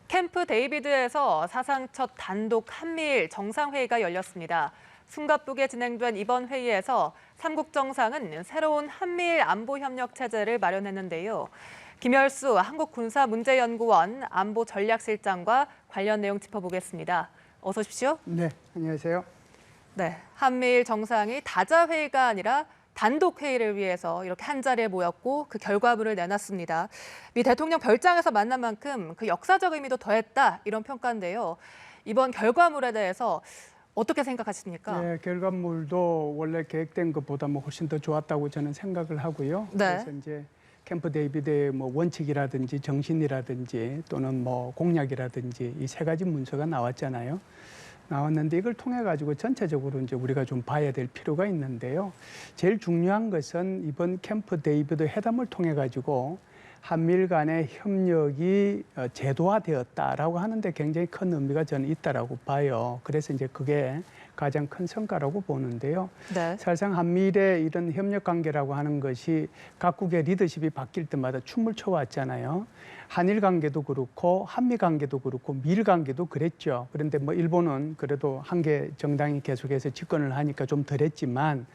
캠프 데이비드에서 사상 첫 단독 한미일 정상회의가 열렸습니다. 숨가쁘게 진행된 이번 회의에서 삼국 정상은 새로운 한미일 안보협력 체제를 마련했는데요. 김열수 한국군사문제연구원 안보전략실장과 관련 내용 짚어보겠습니다. 어서 오십시오. 네, 안녕하세요. 네, 한미일 정상이 다자회의가 아니라 단독 회의를 위해서 이렇게 한자리에 모였고 그 결과물을 내놨습니다. 미 대통령 별장에서 만난 만큼 그 역사적 의미도 더했다 이런 평가인데요. 이번 결과물에 대해서 어떻게 생각하십니까? 네, 결과물도 원래 계획된 것보다 훨씬 더 좋았다고 저는 생각을 하고요. 네. 그래서 이제 캠프 데이비드의 원칙이라든지 정신이라든지 또는 공약이라든지 이 세 가지 문서가 나왔는데 이걸 통해 가지고 전체적으로 이제 우리가 좀 봐야 될 필요가 있는데요. 제일 중요한 것은 이번 캠프 데이비드 회담을 통해 가지고 한미일 간의 협력이 제도화되었다라고 하는데 굉장히 큰 의미가 저는 있다라고 봐요. 그래서 이제 그게 가장 큰 성과라고 보는데요. 네. 사실상 한미일의 이런 협력 관계라고 하는 것이 각국의 리더십이 바뀔 때마다 춤을 춰왔잖아요. 한일 관계도 그렇고 한미 관계도 그렇고 미일 관계도 그랬죠. 그런데 일본은 그래도 한계 정당이 계속해서 집권을 하니까 좀 덜했지만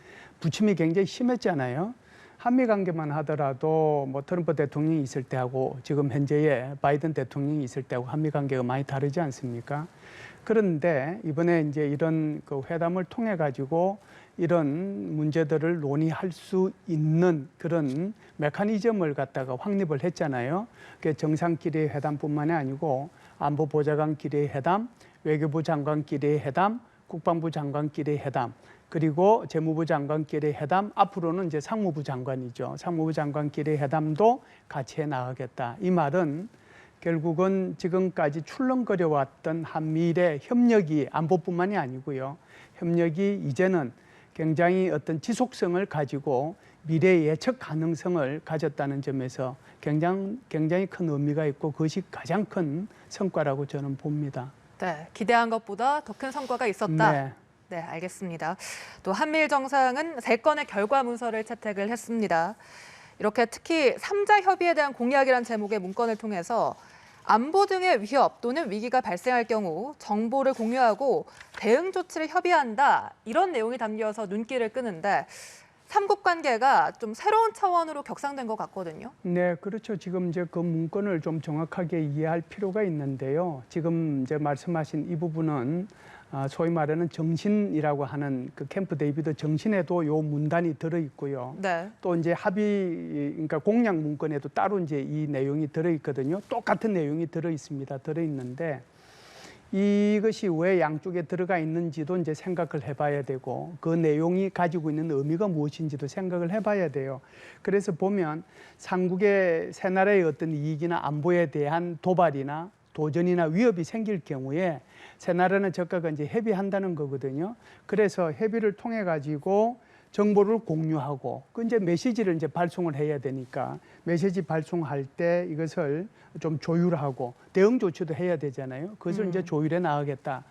부침이 굉장히 심했잖아요. 한미 관계만 하더라도 트럼프 대통령이 있을 때하고 지금 현재의 바이든 대통령이 있을 때하고 한미 관계가 많이 다르지 않습니까? 그런데 이번에 이제 이런 그 회담을 통해 가지고 이런 문제들을 논의할 수 있는 그런 메커니즘을 갖다가 확립을 했잖아요. 그게 정상끼리의 회담뿐만이 아니고 안보보좌관끼리의 회담, 외교부 장관끼리의 회담, 국방부 장관끼리의 회담, 그리고 재무부 장관끼리의 회담, 앞으로는 이제 상무부 장관이죠. 상무부 장관끼리의 회담도 같이 해 나가겠다. 이 말은 결국은 지금까지 출렁거려왔던 한미일의 협력이 안보뿐만이 아니고요. 협력이 이제는 굉장히 어떤 지속성을 가지고 미래 예측 가능성을 가졌다는 점에서 굉장히 큰 의미가 있고 그것이 가장 큰 성과라고 저는 봅니다. 네, 기대한 것보다 더 큰 성과가 있었다. 네. 네, 알겠습니다. 또 한미일 정상은 3건의 결과 문서를 채택을 했습니다. 이렇게 특히 3자 협의에 대한 공약이란 제목의 문건을 통해서 안보 등의 위협 또는 위기가 발생할 경우 정보를 공유하고 대응 조치를 협의한다. 이런 내용이 담겨서 눈길을 끄는데 삼국 관계가 좀 새로운 차원으로 격상된 것 같거든요. 네, 그렇죠. 지금 이제 그 문건을 좀 정확하게 이해할 필요가 있는데요. 지금 이제 말씀하신 이 부분은 소위 말하는 정신이라고 하는 그 캠프 데이비드 정신에도 요 문단이 들어 있고요. 네. 또 이제 그러니까 공약 문건에도 따로 이제 이 내용이 들어 있거든요. 똑같은 내용이 들어 있습니다. 들어 있는데 이것이 왜 양쪽에 들어가 있는지도 이제 생각을 해봐야 되고 그 내용이 가지고 있는 의미가 무엇인지도 생각을 해봐야 돼요. 그래서 보면 삼국의 세 나라의 어떤 이익이나 안보에 대한 도발이나 도전이나 위협이 생길 경우에 세 나라는 적극 이제 협의한다는 거거든요. 그래서 협의를 통해 가지고 정보를 공유하고 그 이제 메시지를 이제 발송을 해야 되니까 메시지 발송할 때 이것을 좀 조율하고 대응 조치도 해야 되잖아요. 그것을 이제 조율해 나가겠다.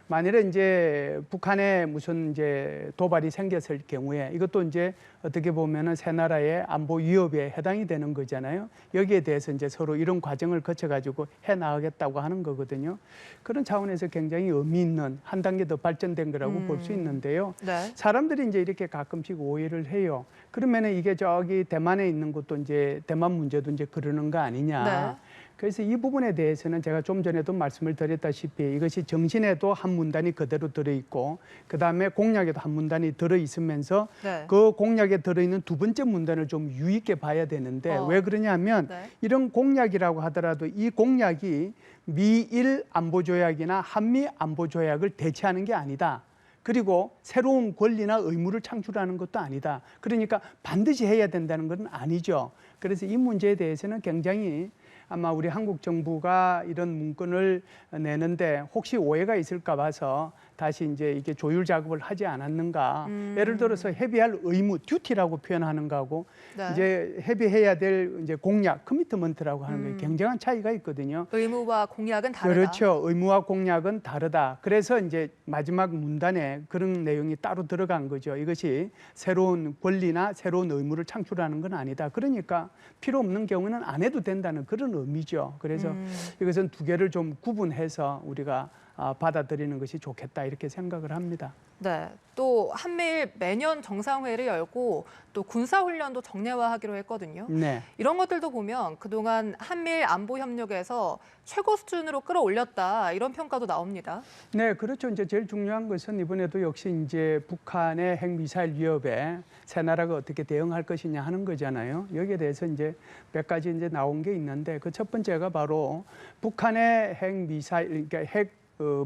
만일에 이제 북한에 무슨 이제 도발이 생겼을 경우에 이것도 이제 어떻게 보면은 세 나라의 안보 위협에 해당이 되는 거잖아요. 여기에 대해서 이제 서로 이런 과정을 거쳐가지고 해 나가겠다고 하는 거거든요. 그런 차원에서 굉장히 의미 있는 한 단계 더 발전된 거라고 볼 수 있는데요. 네. 사람들이 이제 이렇게 가끔씩 오해를 해요. 그러면은 이게 저기 대만에 있는 것도 이제 대만 문제도 이제 그러는 거 아니냐. 네. 그래서 이 부분에 대해서는 제가 좀 전에도 말씀을 드렸다시피 이것이 정신에도 한 문단이 그대로 들어있고 그다음에 공약에도 한 문단이 들어있으면서 네. 그 공약에 들어있는 두 번째 문단을 좀 유의있게 봐야 되는데 왜 그러냐면 네. 이런 공약이라고 하더라도 이 공약이 미일 안보조약이나 한미 안보조약을 대체하는 게 아니다. 그리고 새로운 권리나 의무를 창출하는 것도 아니다. 그러니까 반드시 해야 된다는 건 아니죠. 그래서 이 문제에 대해서는 굉장히 아마 우리 한국 정부가 이런 문건을 내는데 혹시 오해가 있을까 봐서 다시 이제 이게 조율 작업을 하지 않았는가. 예를 들어서 협의할 의무, 듀티라고 표현하는 거하고 네. 이제 협의해야 될 이제 공약, 커미트먼트라고 하는 게 굉장한 차이가 있거든요. 의무와 공약은 다르다. 그렇죠. 의무와 공약은 다르다. 그래서 이제 마지막 문단에 그런 내용이 따로 들어간 거죠. 이것이 새로운 권리나 새로운 의무를 창출하는 건 아니다. 그러니까 필요 없는 경우는 안 해도 된다는 그런 의미죠. 그래서 이것은 두 개를 좀 구분해서 우리가 받아들이는 것이 좋겠다 이렇게 생각을 합니다. 네, 또 한미일 매년 정상회의를 열고 또 군사훈련도 정례화하기로 했거든요. 네. 이런 것들도 보면 그동안 한미일 안보 협력에서 최고 수준으로 끌어올렸다 이런 평가도 나옵니다. 네, 그렇죠. 이제 제일 중요한 것은 이번에도 역시 이제 북한의 핵미사일 위협에 세 나라가 어떻게 대응할 것이냐 하는 거잖아요. 여기에 대해서 이제 몇 가지 이제 나온 게 있는데 그 첫 번째가 바로 북한의 핵미사일, 그러니까 핵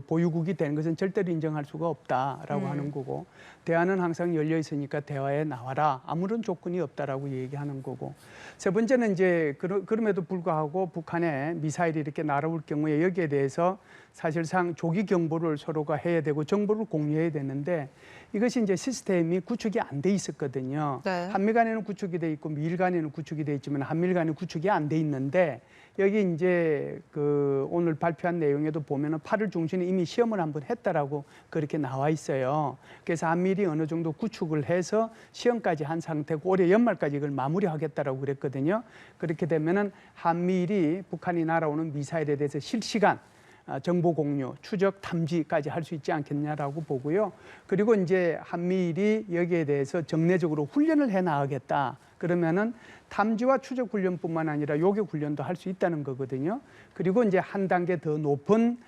보유국이 되는 것은 절대로 인정할 수가 없다라고 하는 거고, 대화는 항상 열려 있으니까 대화에 나와라, 아무런 조건이 없다라고 얘기하는 거고, 세 번째는 이제 그럼에도 불구하고 북한의 미사일이 이렇게 날아올 경우에 여기에 대해서 사실상 조기 경보를 서로가 해야 되고 정보를 공유해야 되는데 이것이 이제 시스템이 구축이 안 돼 있었거든요. 네. 한미 간에는 구축이 돼 있고 미일 간에는 구축이 돼 있지만 한미일 간에는 구축이 안 돼 있는데, 여기 이제 그 오늘 발표한 내용에도 보면은 8월 중순에 이미 시험을 한번 했다라고 그렇게 나와 있어요. 그래서 한미일이 어느 정도 구축을 해서 시험까지 한 상태고 올해 연말까지 이걸 마무리하겠다라고 그랬거든요. 그렇게 되면은 한미일이 북한이 날아오는 미사일에 대해서 실시간 정보 공유, 추적, 탐지까지 할 수 있지 않겠냐라고 보고요. 그리고 이제 한미일이 여기에 대해서 정례적으로 훈련을 해 나가겠다. 그러면은 탐지와 추적 훈련뿐만 아니라 요격 훈련도 할 수 있다는 거거든요. 그리고 이제 한 단계 더 높은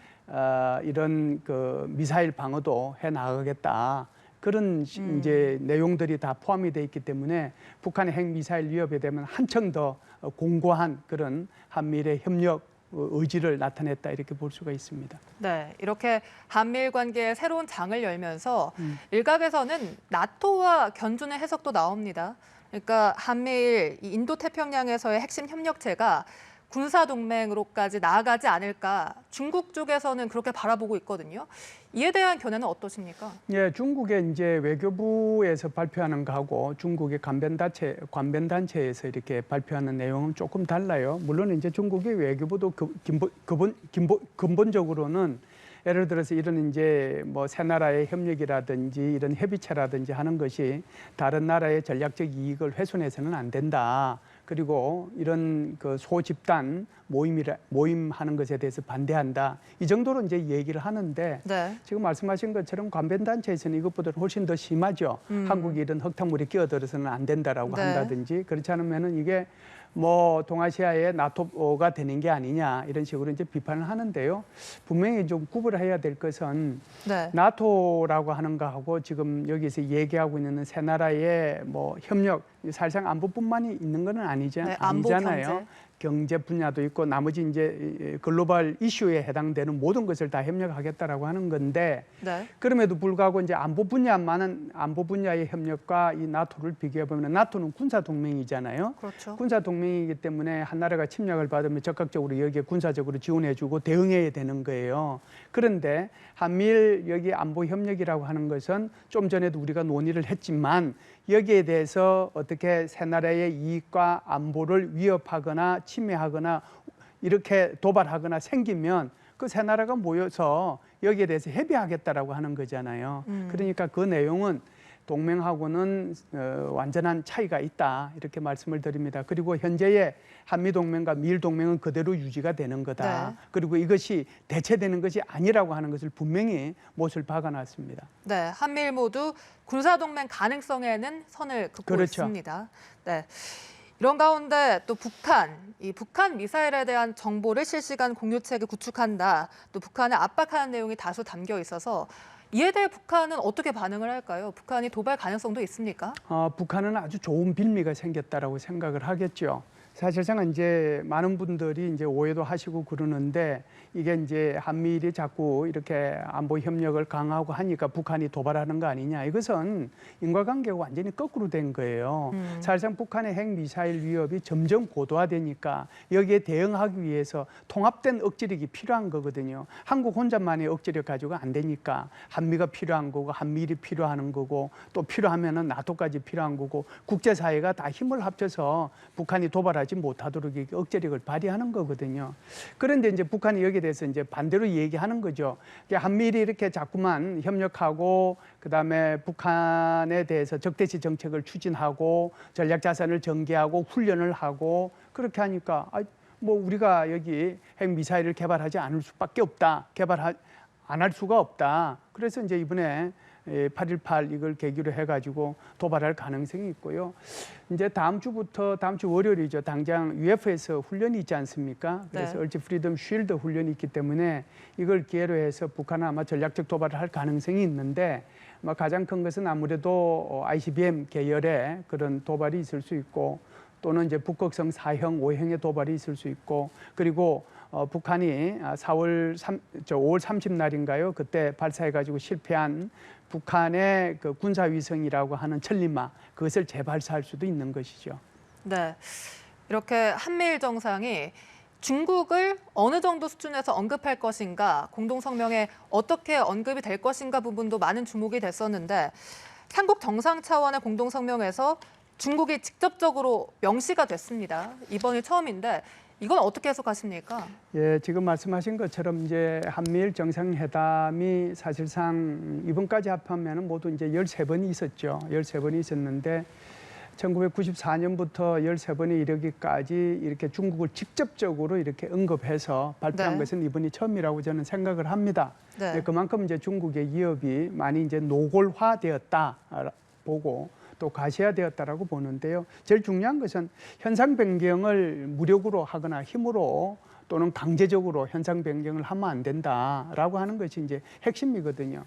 이런 그 미사일 방어도 해 나가겠다. 그런 이제 내용들이 다 포함이 돼 있기 때문에 북한의 핵 미사일 위협에 대한 한층 더 공고한 그런 한미일의 협력 의지를 나타냈다 이렇게 볼 수가 있습니다. 네, 이렇게 한미일 관계에 새로운 장을 열면서 일각에서는 나토와 견주는 해석도 나옵니다. 그러니까 한미일 이 인도태평양에서의 핵심 협력체가 군사동맹으로까지 나아가지 않을까 중국 쪽에서는 그렇게 바라보고 있거든요. 이에 대한 견해는 어떠십니까? 예, 중국의 이제 외교부에서 발표하는 거하고 중국의 관변단체에서 이렇게 발표하는 내용은 조금 달라요. 물론 이제 중국의 외교부도 근본적으로는 예를 들어서 이런 이제 뭐 새 나라의 협력이라든지 이런 협의체라든지 하는 것이 다른 나라의 전략적 이익을 훼손해서는 안 된다. 그리고 이런 그 소집단 모임하는 것에 대해서 반대한다. 이 정도로 이제 얘기를 하는데 네. 지금 말씀하신 것처럼 관변단체에서는 이것보다 훨씬 더 심하죠. 한국이 이런 흙탕물에 끼어들어서는 안 된다라고 네. 한다든지, 그렇지 않으면은 이게 뭐 동아시아의 나토가 되는 게 아니냐 이런 식으로 이제 비판을 하는데요. 분명히 좀 구분해야 될 것은 네. 나토라고 하는 거하고 지금 여기서 얘기하고 있는 세 나라의 뭐 협력, 사실상 안보뿐만이 있는 건 네, 안보, 아니잖아요. 경제 분야도 있고 나머지 이제 글로벌 이슈에 해당되는 모든 것을 다 협력하겠다라고 하는 건데, 네. 그럼에도 불구하고 이제 안보 분야의 협력과 이 나토를 비교해 보면 나토는 군사 동맹이잖아요. 그렇죠. 군사 동맹이기 때문에 한 나라가 침략을 받으면 적극적으로 여기에 군사적으로 지원해주고 대응해야 되는 거예요. 그런데 한미일 여기 안보 협력이라고 하는 것은 좀 전에도 우리가 논의를 했지만 여기에 대해서 어떻게 세 나라의 이익과 안보를 위협하거나 침해하거나 이렇게 도발하거나 생기면 그 세 나라가 모여서 여기에 대해서 협의하겠다라고 하는 거잖아요. 그러니까 그 내용은 동맹하고는 완전한 차이가 있다 이렇게 말씀을 드립니다. 그리고 현재의 한미동맹과 미일동맹은 그대로 유지가 되는 거다. 네. 그리고 이것이 대체되는 것이 아니라고 하는 것을 분명히 못을 박아놨습니다. 네, 한미일 모두 군사동맹 가능성에는 선을 긋고 그렇죠. 있습니다. 네. 이런 가운데 또 북한 미사일에 대한 정보를 실시간 공유체계 구축한다. 또 북한을 압박하는 내용이 다수 담겨 있어서 이에 대해 북한은 어떻게 반응을 할까요? 북한이 도발 가능성도 있습니까? 북한은 아주 좋은 빌미가 생겼다라고 생각을 하겠죠. 사실상 이제 많은 분들이 이제 오해도 하시고 그러는데 이게 이제 한미일이 자꾸 이렇게 안보 협력을 강화하고 하니까 북한이 도발하는 거 아니냐. 이것은 인과관계가 완전히 거꾸로 된 거예요. 사실상 북한의 핵 미사일 위협이 점점 고도화되니까 여기에 대응하기 위해서 통합된 억지력이 필요한 거거든요. 한국 혼자만의 억지력 가지고 안 되니까 한미가 필요한 거고 한미일이 필요한 거고 또 필요하면은 나토까지 필요한 거고 국제사회가 다 힘을 합쳐서 북한이 도발하지 못하도록 억제력을 발휘하는 거거든요. 그런데 이제 북한이 여기에 대해서 이제 반대로 얘기하는 거죠. 한미일이 이렇게 자꾸만 협력하고 그다음에 북한에 대해서 적대시 정책을 추진하고 전략 자산을 전개하고 훈련을 하고 그렇게 하니까 뭐 우리가 여기 핵 미사일을 개발하지 않을 수밖에 없다. 안 할 수가 없다. 그래서 이제 이번에 8.18 이걸 계기로 해가지고 도발할 가능성이 있고요. 이제 다음 주 월요일이죠. 당장 UF에서 훈련이 있지 않습니까? 그래서 네. 얼지 프리덤 쉴드 훈련이 있기 때문에 이걸 기회로 해서 북한은 아마 전략적 도발을 할 가능성이 있는데 가장 큰 것은 아무래도 ICBM 계열의 그런 도발이 있을 수 있고 또는 이제 북극성 4형, 5형의 도발이 있을 수 있고 그리고 북한이 5월 30날인가요? 그때 발사해가지고 실패한 북한의 그 군사위성이라고 하는 천리마 그것을 재발사할 수도 있는 것이죠. 네, 이렇게 한미일 정상이 중국을 어느 정도 수준에서 언급할 것인가, 공동성명에 어떻게 언급이 될 것인가 부분도 많은 주목이 됐었는데 삼국 정상 차원의 공동성명에서 중국이 직접적으로 명시가 됐습니다. 이번이 처음인데 이건 어떻게 해석하십니까? 예, 지금 말씀하신 것처럼 이제 한미일 정상회담이 사실상 이번까지 합하면 모두 이제 13번이 있었죠. 13번이 있었는데 1994년부터 13번에 이르기까지 이렇게 중국을 직접적으로 이렇게 언급해서 발표한 네. 것은 이번이 처음이라고 저는 생각을 합니다. 네. 그만큼 이제 중국의 위협이 많이 이제 노골화되었다 보고 또 가시화되었다라고 보는데요. 제일 중요한 것은 현상 변경을 무력으로 하거나 힘으로 또는 강제적으로 현상 변경을 하면 안 된다라고 하는 것이 이제 핵심이거든요.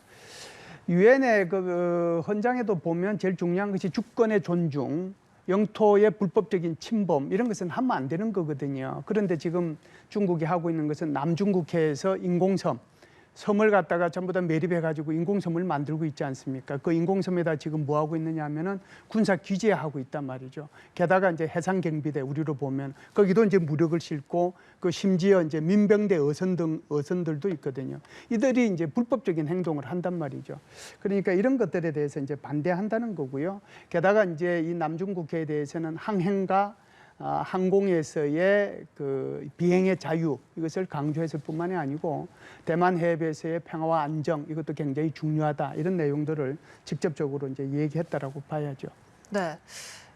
유엔의 그 헌장에도 보면 제일 중요한 것이 주권의 존중, 영토의 불법적인 침범 이런 것은 하면 안 되는 거거든요. 그런데 지금 중국이 하고 있는 것은 남중국해에서 인공섬, 섬을 갖다가 전부 다 매립해가지고 인공섬을 만들고 있지 않습니까? 그 인공섬에다 지금 뭐 하고 있느냐 하면은 군사 기지하고 있단 말이죠. 게다가 이제 해상경비대 우리로 보면 거기도 이제 무력을 싣고 그 심지어 이제 민병대 어선들도 있거든요. 이들이 이제 불법적인 행동을 한단 말이죠. 그러니까 이런 것들에 대해서 이제 반대한다는 거고요. 게다가 이제 이 남중국해에 대해서는 항행과 항공에서의 그 비행의 자유 이것을 강조했을 뿐만이 아니고 대만 해협에서의 평화와 안정 이것도 굉장히 중요하다 이런 내용들을 직접적으로 이제 얘기했다라고 봐야죠. 네,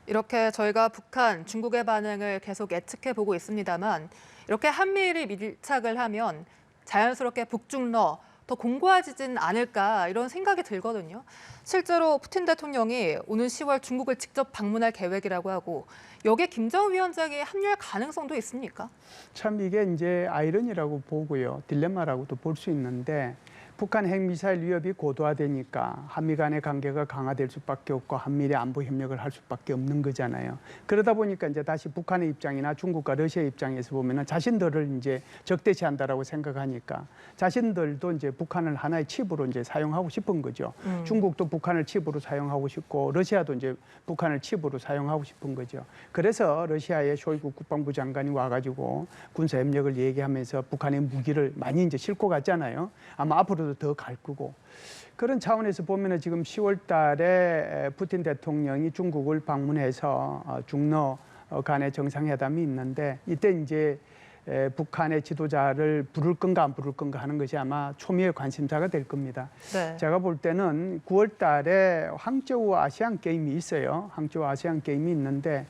이렇게 저희가 북한, 중국의 반응을 계속 예측해 보고 있습니다만 이렇게 한미일이 밀착을 하면 자연스럽게 북중러 더 공고해지진 않을까 이런 생각이 들거든요. 실제로 푸틴 대통령이 오는 10월 중국을 직접 방문할 계획이라고 하고 여기에 김정은 위원장이 합류할 가능성도 있습니까? 참 이게 이제 아이러니라고 보고요. 딜레마라고도 볼 수 있는데 북한 핵미사일 위협이 고도화되니까 한미 간의 관계가 강화될 수밖에 없고 한미일의 안보 협력을 할 수밖에 없는 거잖아요. 그러다 보니까 이제 다시 북한의 입장이나 중국과 러시아 입장에서 보면은 자신들을 이제 적대시한다라고 생각하니까 자신들도 이제 북한을 하나의 칩으로 이제 사용하고 싶은 거죠. 중국도 북한을 칩으로 사용하고 싶고 러시아도 이제 북한을 칩으로 사용하고 싶은 거죠. 그래서 러시아의 쇼이구 국방부 장관이 와가지고 군사 협력을 얘기하면서 북한의 무기를 많이 이제 싣고 갔잖아요. 아마 앞으로도 더 갈 거고 그런 차원에서 보면은 지금 10월 달에 푸틴 대통령이 중국을 방문해서 중러 간의 정상회담이 있는데 이때 이제 북한의 지도자를 부를 건가 안 부를 건가 하는 것이 아마 초미의 관심사가 될 겁니다. 네. 제가 볼 때는 9월 달에 항저우 아시안 게임이 있어요. 항저우 아시안 게임이 있는데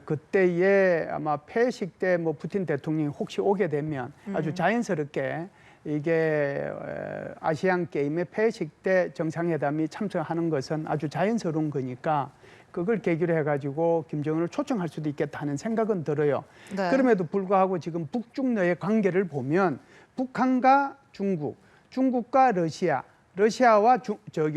그때에 아마 폐식 때 뭐 푸틴 대통령이 혹시 오게 되면 아주 자연스럽게 이게 아시안 게임의 폐식 때 정상회담이 참석하는 것은 아주 자연스러운 거니까 그걸 계기로 해가지고 김정은을 초청할 수도 있겠다 하는 생각은 들어요. 네. 그럼에도 불구하고 지금 북중러의 관계를 보면 북한과 중국, 중국과 러시아와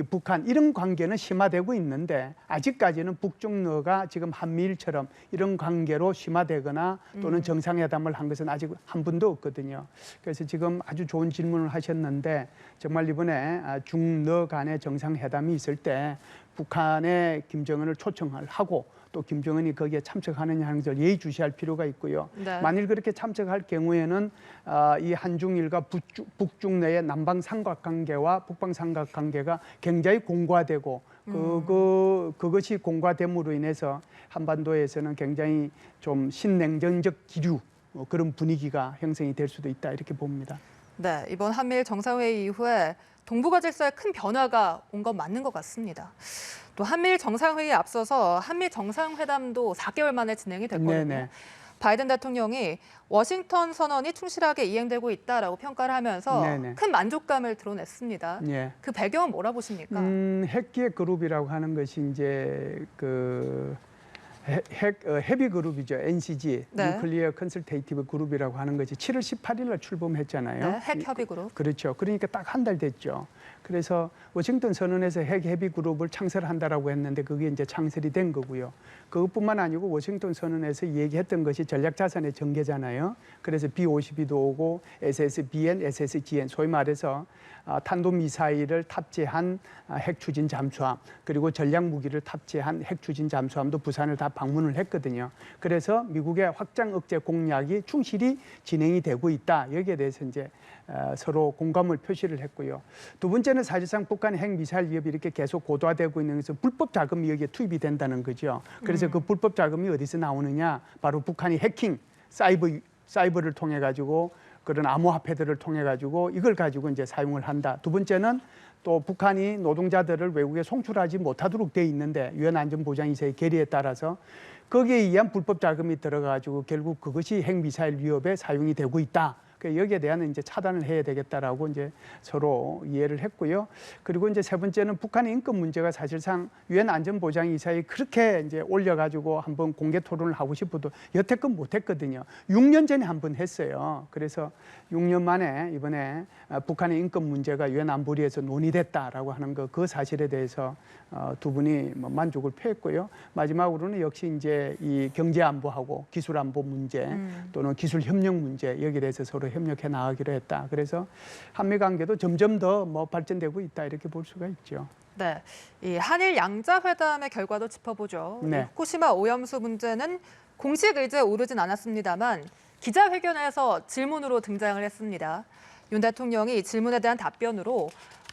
북한 이런 관계는 심화되고 있는데 아직까지는 북중러가 지금 한미일처럼 이런 관계로 심화되거나 또는 정상회담을 한 것은 아직 한 번도 없거든요. 그래서 지금 아주 좋은 질문을 하셨는데 정말 이번에 중러 간의 정상회담이 있을 때 북한에 김정은을 초청을 하고 또 김정은이 거기에 참석하느냐 하는 것을 예의주시할 필요가 있고요. 네. 만일 만일 그렇게 참석할 경우에는 이 한중일과 북중러의 남방 삼각관계와 북방 삼각관계가 굉장히 공고화되고 그것이 공고화됨으로 인해서 한반도에서는 굉장히 좀 신냉전적 기류 그런 분위기가 형성이 될 수도 있다 이렇게 봅니다. 네, 이번 한미일 정상회의 이후에 동북아 질서에 큰 변화가 온 건 맞는 것 같습니다. 또 한미일 정상회의에 앞서서 한미 정상회담도 4개월 만에 진행이 됐거든요. 네네. 바이든 대통령이 워싱턴 선언이 충실하게 이행되고 있다라고 평가를 하면서 네네. 큰 만족감을 드러냈습니다. 예. 그 배경은 뭐라 보십니까? 핵기획 그룹이라고 하는 것이 이제 그 헤비 그룹이죠. NCG, 네. 뉴클리어 컨설테이티브 그룹이라고 하는 것이 7월 18일 날 출범했잖아요. 네, 핵 협의 그룹. 그렇죠. 그러니까 딱 한 달 됐죠. 그래서 워싱턴 선언에서 핵 협의 그룹을 창설한다라고 했는데 그게 이제 창설이 된 거고요. 그것뿐만 아니고 워싱턴 선언에서 얘기했던 것이 전략 자산의 전개잖아요. 그래서 B-52도 오고 SSBN, SSGN 소위 말해서 탄도미사일을 탑재한 핵 추진 잠수함 그리고 전략 무기를 탑재한 핵 추진 잠수함도 부산을 다 방문을 했거든요. 그래서 미국의 확장 억제 공약이 충실히 진행이 되고 있다. 여기에 대해서 이제 서로 공감을 표시를 했고요. 두 번째는 사실상 북한의 핵 미사일 위협이 이렇게 계속 고도화되고 있는 것은 불법 자금이 여기에 투입이 된다는 거죠. 그래서 그 불법 자금이 어디서 나오느냐? 바로 북한이 해킹, 사이버를 통해 가지고 그런 암호화폐들을 통해 가지고 이걸 가지고 이제 사용을 한다. 두 번째는 또 북한이 노동자들을 외국에 송출하지 못하도록 돼 있는데 유엔 안전보장이사의 결의에 따라서 거기에 의한 불법 자금이 들어가지고 결국 그것이 핵 미사일 위협에 사용이 되고 있다. 여기에 대한 이제 차단을 해야 되겠다라고 이제 서로 이해를 했고요. 그리고 이제 세 번째는 북한의 인권 문제가 사실상 유엔 안전보장이사에 그렇게 이제 올려가지고 한번 공개 토론을 하고 싶어도 여태껏 못했거든요. 6년 전에 한번 했어요. 그래서 6년 만에 이번에 북한의 인권 문제가 유엔 안보리에서 논의됐다라고 하는 그 사실에 대해서 두 분이 만족을 표했고요. 마지막으로는 역시 이제 이 경제 안보하고 기술 안보 문제 또는 기술 협력 문제 여기에 대해서 서로 협력해 나가기로 했다. 그래서 한미 관계도 점점 더 발전되고 있다 이렇게 볼 수가 있죠. 네, 이 한일 양자회담의 결과도 짚어보죠. 네. 후쿠시마 오염수 문제는 공식 의제에 오르진 않았습니다만 기자회견에서 질문으로 등장을 했습니다. 윤 대통령이 질문에 대한 답변으로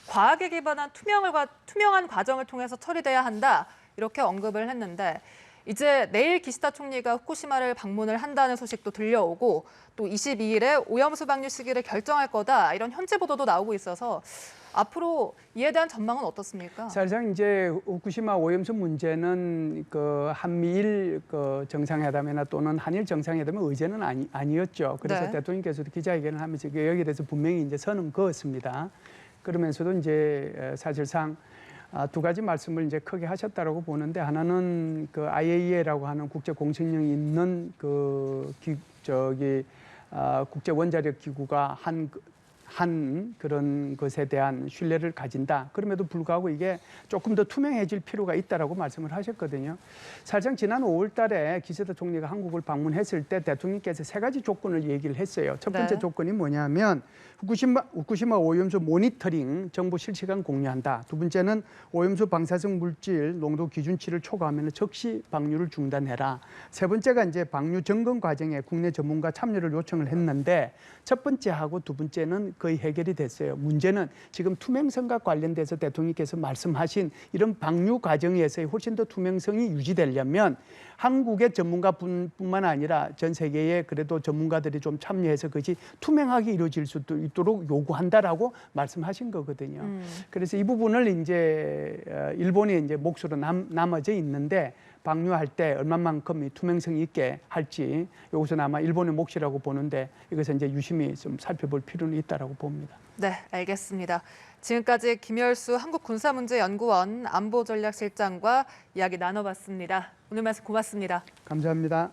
과학에 기반한 투명한 과정을 통해서 처리돼야 한다 이렇게 언급을 했는데 이제 내일 기시다 총리가 후쿠시마를 방문을 한다는 소식도 들려오고 또 22일에 오염수 방류 시기를 결정할 거다 이런 현지 보도도 나오고 있어서 앞으로 이에 대한 전망은 어떻습니까? 사실상 이제 후쿠시마 오염수 문제는 그 한미일 그 정상회담이나 또는 한일 정상회담의 의제는 아니었죠. 그래서 네. 대통령께서도 기자회견을 하면서 여기에 대해서 분명히 이제 선은 그었습니다. 그러면서도 이제 사실상 두 가지 말씀을 이제 크게 하셨다라고 보는데 하나는 그 IAEA라고 하는 국제 공신력이 있는 그 국제 원자력 기구가 한 그런 것에 대한 신뢰를 가진다. 그럼에도 불구하고 이게 조금 더 투명해질 필요가 있다라고 말씀을 하셨거든요. 사실상 지난 5월 달에 기시다 총리가 한국을 방문했을 때 대통령께서 세 가지 조건을 얘기를 했어요. 첫 번째 네. 조건이 뭐냐면 후쿠시마 오염수 모니터링 정보 실시간 공유한다. 두 번째는 오염수 방사성 물질 농도 기준치를 초과하면 즉시 방류를 중단해라. 세 번째가 이제 방류 점검 과정에 국내 전문가 참여를 요청을 했는데 첫 번째하고 두 번째는 거의 해결이 됐어요. 문제는 지금 투명성과 관련돼서 대통령께서 말씀하신 이런 방류 과정에서의 훨씬 더 투명성이 유지되려면 한국의 전문가뿐만 아니라 전 세계의 그래도 전문가들이 좀 참여해서 그것이 투명하게 이루어질 수 있도록 요구한다라고 말씀하신 거거든요. 그래서 이 부분을 이제 일본의 이제 몫으로 남아져 있는데 방류할 때 얼마만큼 투명성 있게 할지 여기서 아마 일본의 몫이라고 보는데 이것을 이제 유심히 좀 살펴볼 필요는 있다라고 봅니다. 네, 알겠습니다. 지금까지 김열수 한국군사문제연구원 안보전략실장과 이야기 나눠봤습니다. 오늘 말씀 고맙습니다. 감사합니다.